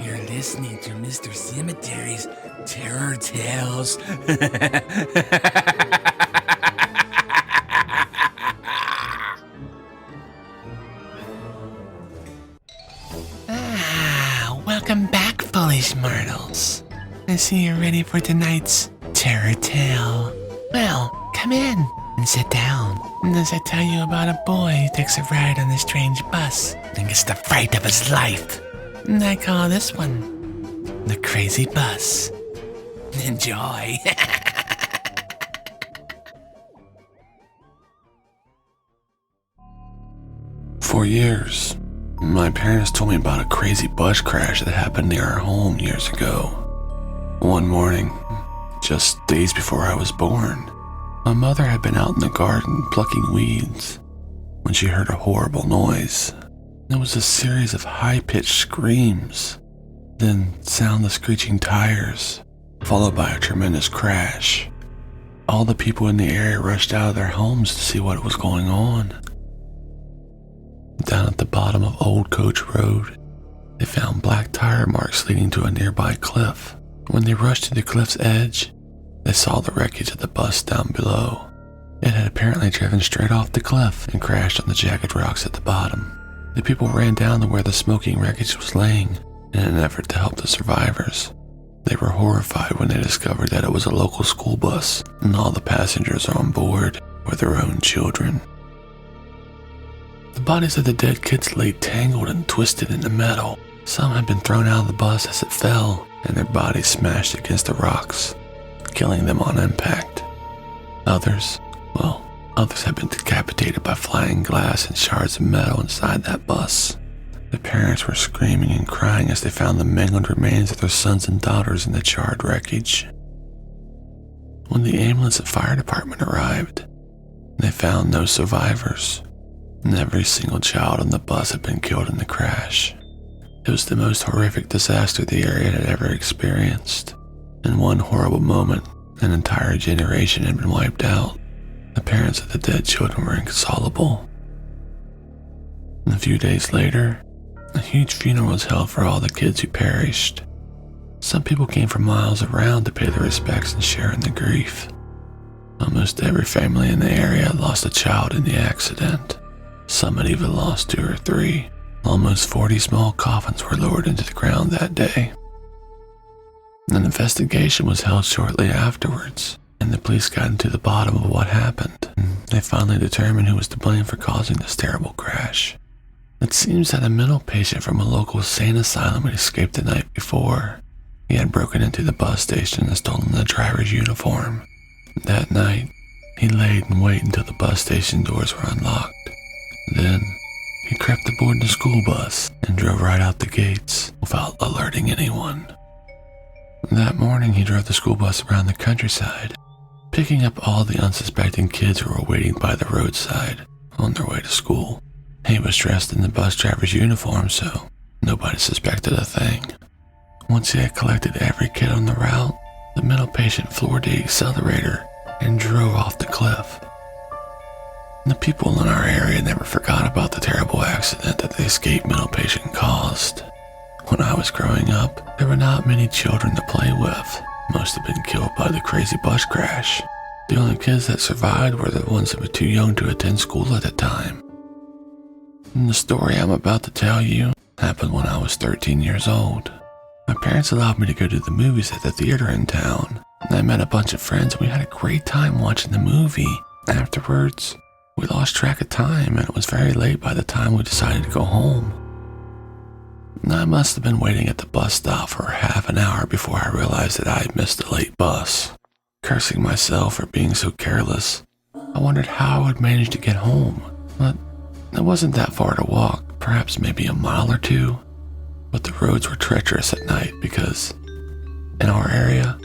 You're listening to Mr. Cemetery's Terror Tales. Welcome back, foolish mortals. I see you're ready for tonight's Terror Tale. Well, come in and sit down as I tell you about a boy who takes a ride on a strange bus and gets the fright of his life. And I call this one the Crazy Bus. Enjoy. For years, my parents told me about a crazy bus crash that happened near our home years ago. One morning, just days before I was born, my mother had been out in the garden plucking weeds when she heard a horrible noise. It was a series of high-pitched screams, then sound of screeching tires, followed by a tremendous crash. All the people in the area rushed out of their homes to see what was going on. Down at the bottom of Old Coach Road, they found black tire marks leading to a nearby cliff. When they rushed to the cliff's edge, they saw the wreckage of the bus down below. It had apparently driven straight off the cliff and crashed on the jagged rocks at the bottom. The people ran down to where the smoking wreckage was laying in an effort to help the survivors. They were horrified when they discovered that it was a local school bus and all the passengers on board were their own children. The bodies of the dead kids lay tangled and twisted in the metal. Some had been thrown out of the bus as it fell, and their bodies smashed against the rocks, killing them on impact. Others had been decapitated by flying glass and shards of metal inside that bus. The parents were screaming and crying as they found the mangled remains of their sons and daughters in the charred wreckage. When the ambulance and fire department arrived, they found no survivors, and every single child on the bus had been killed in the crash. It was the most horrific disaster the area had ever experienced. In one horrible moment, an entire generation had been wiped out. The parents of the dead children were inconsolable. And a few days later, a huge funeral was held for all the kids who perished. Some people came from miles around to pay their respects and share in the grief. Almost every family in the area lost a child in the accident. Some had even lost 2 or 3. Almost 40 small coffins were lowered into the ground that day. An investigation was held shortly afterwards, and the police got into the bottom of what happened. They finally determined who was to blame for causing this terrible crash. It seems that a mental patient from a local sane asylum had escaped the night before. He had broken into the bus station and stolen the driver's uniform. That night, he laid in wait until the bus station doors were unlocked. Then, he crept aboard the school bus and drove right out the gates without alerting anyone. That morning, he drove the school bus around the countryside, picking up all the unsuspecting kids who were waiting by the roadside on their way to school. He was dressed in the bus driver's uniform, so nobody suspected a thing. Once he had collected every kid on the route, the mental patient floored the accelerator and drove off the cliff. The people in our area never forgot about the terrible accident that the escaped mental patient caused. When I was growing up, there were not many children to play with. Most had been killed by the crazy bus crash. The only kids that survived were the ones that were too young to attend school at the time. And the story I'm about to tell you happened when I was 13 years old. My parents allowed me to go to the movies at the theater in town, and I met a bunch of friends and we had a great time watching the movie. Afterwards, we lost track of time and it was very late by the time we decided to go home. And I must have been waiting at the bus stop for half an hour before I realized that I had missed the late bus. Cursing myself for being so careless, I wondered how I would manage to get home. But it wasn't that far to walk, perhaps maybe a mile or 2. But the roads were treacherous at night because, in our area,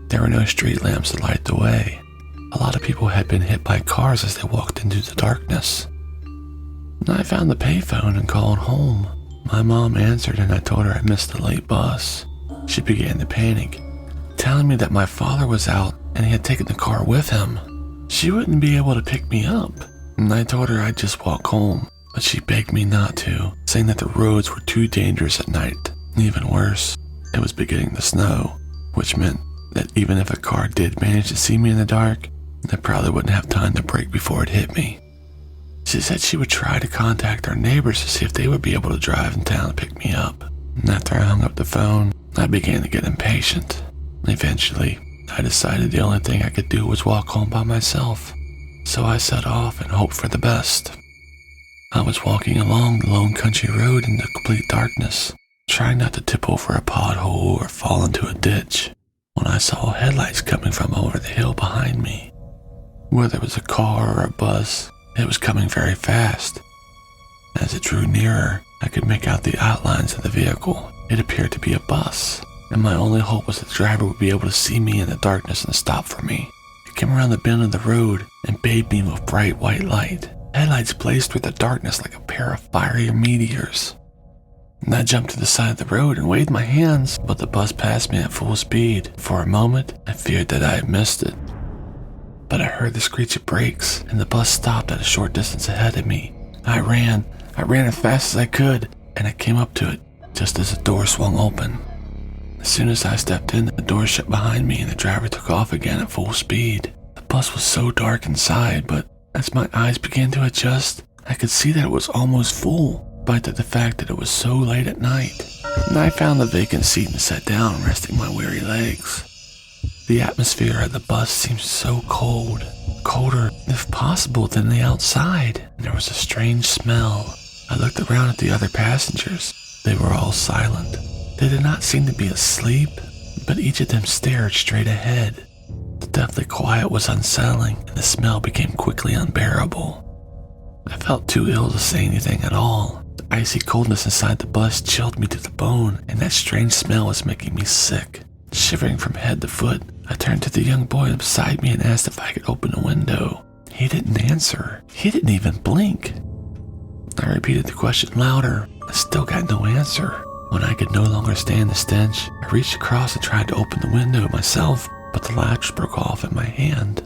there were no street lamps to light the way. A lot of people had been hit by cars as they walked into the darkness. And I found the payphone and called home. My mom answered and I told her I missed the late bus. She began to panic, telling me that my father was out and he had taken the car with him. She wouldn't be able to pick me up, and I told her I'd just walk home. but she begged me not to, saying that the roads were too dangerous at night. Even worse, it was beginning to snow, which meant that even if a car did manage to see me in the dark, they probably wouldn't have time to brake before it hit me. She said she would try to contact our neighbors to see if they would be able to drive in town to pick me up. And after I hung up the phone, I began to get impatient. Eventually, I decided the only thing I could do was walk home by myself. So I set off and hoped for the best. I was walking along the lone country road in the complete darkness, trying not to tip over a pothole or fall into a ditch, when I saw headlights coming from over the hill behind me. Whether it was a car or a bus, it was coming very fast. As it drew nearer, I could make out the outlines of the vehicle. It appeared to be a bus, and my only hope was that the driver would be able to see me in the darkness and stop for me. It came around the bend of the road and bathed me with bright white light. Headlights blazed through the darkness like a pair of fiery meteors. And I jumped to the side of the road and waved my hands, but the bus passed me at full speed. For a moment, I feared that I had missed it. But I heard the screech of brakes, and the bus stopped at a short distance ahead of me. I ran as fast as I could, and I came up to it just as the door swung open. As soon as I stepped in, the door shut behind me and the driver took off again at full speed. The bus was so dark inside, but as my eyes began to adjust, I could see that it was almost full, despite the fact that it was so late at night. And I found a vacant seat and sat down, resting my weary legs. The atmosphere of the bus seemed so cold, colder, if possible, than the outside, and there was a strange smell. I looked around at the other passengers. They were all silent. They did not seem to be asleep, but each of them stared straight ahead. The deathly quiet was unsettling, and the smell became quickly unbearable. I felt too ill to say anything at all. The icy coldness inside the bus chilled me to the bone, and that strange smell was making me sick. Shivering from head to foot, I turned to the young boy beside me and asked if I could open the window. He didn't answer. He didn't even blink. I repeated the question louder. I still got no answer. When I could no longer stand the stench, I reached across and tried to open the window myself, but the latch broke off in my hand.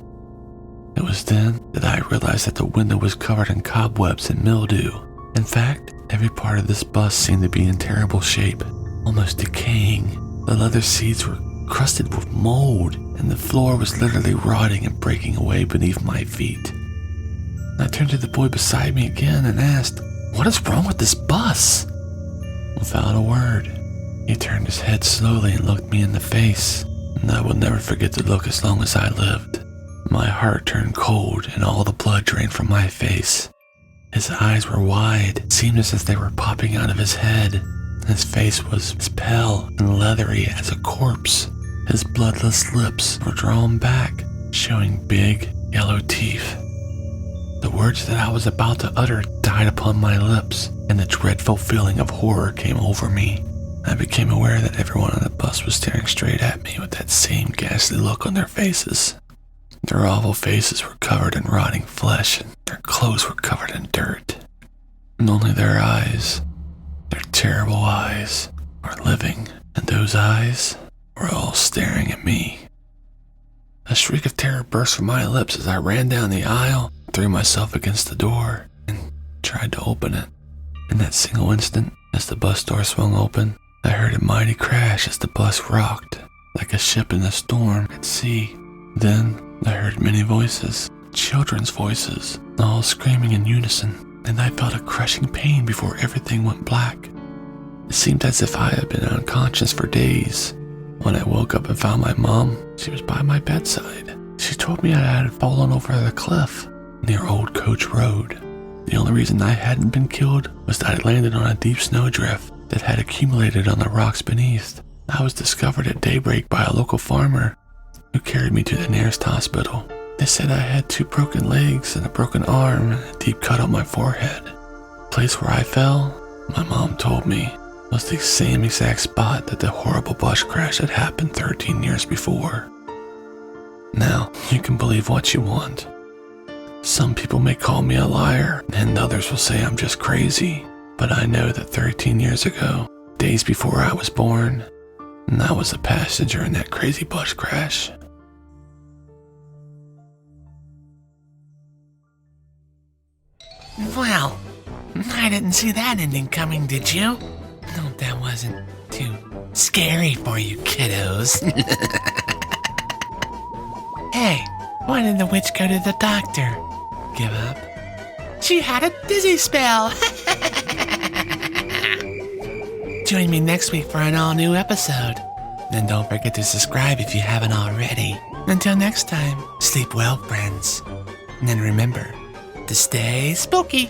It was then that I realized that the window was covered in cobwebs and mildew. In fact, every part of this bus seemed to be in terrible shape, almost decaying. The leather seats were crusted with mold, and the floor was literally rotting and breaking away beneath my feet. I turned to the boy beside me again and asked, "What is wrong with this bus?" Without a word, he turned his head slowly and looked me in the face, and I will never forget the look as long as I lived. My heart turned cold and all the blood drained from my face. His eyes were wide, it seemed as if they were popping out of his head. His face was as pale and leathery as a corpse. His bloodless lips were drawn back, showing big, yellow teeth. The words that I was about to utter died upon my lips, and the dreadful feeling of horror came over me. I became aware that everyone on the bus was staring straight at me with that same ghastly look on their faces. Their awful faces were covered in rotting flesh, and their clothes were covered in dirt. And only their eyes, their terrible eyes, were living, and those eyes were all staring at me. A shriek of terror burst from my lips as I ran down the aisle, threw myself against the door, and tried to open it. In that single instant, as the bus door swung open, I heard a mighty crash as the bus rocked, like a ship in a storm at sea. Then I heard many voices, children's voices, all screaming in unison, and I felt a crushing pain before everything went black. It seemed as if I had been unconscious for days. When I woke up and found my mom, she was by my bedside. She told me I had fallen over the cliff near Old Coach Road. The only reason I hadn't been killed was that I landed on a deep snowdrift that had accumulated on the rocks beneath. I was discovered at daybreak by a local farmer who carried me to the nearest hospital. They said I had 2 broken legs and a broken arm and a deep cut on my forehead. The place where I fell, my mom told me, was the same exact spot that the horrible bus crash had happened 13 years before. Now, you can believe what you want. Some people may call me a liar, and others will say I'm just crazy, but I know that 13 years ago, days before I was born, and I was a passenger in that crazy bus crash. Well, I didn't see that ending coming, did you? Hope that wasn't too scary for you kiddos. Hey, why did the witch go to the doctor? Give up? She had a dizzy spell! Join me next week for an all-new episode. And don't forget to subscribe if you haven't already. Until next time, sleep well, friends. And then remember to stay spooky.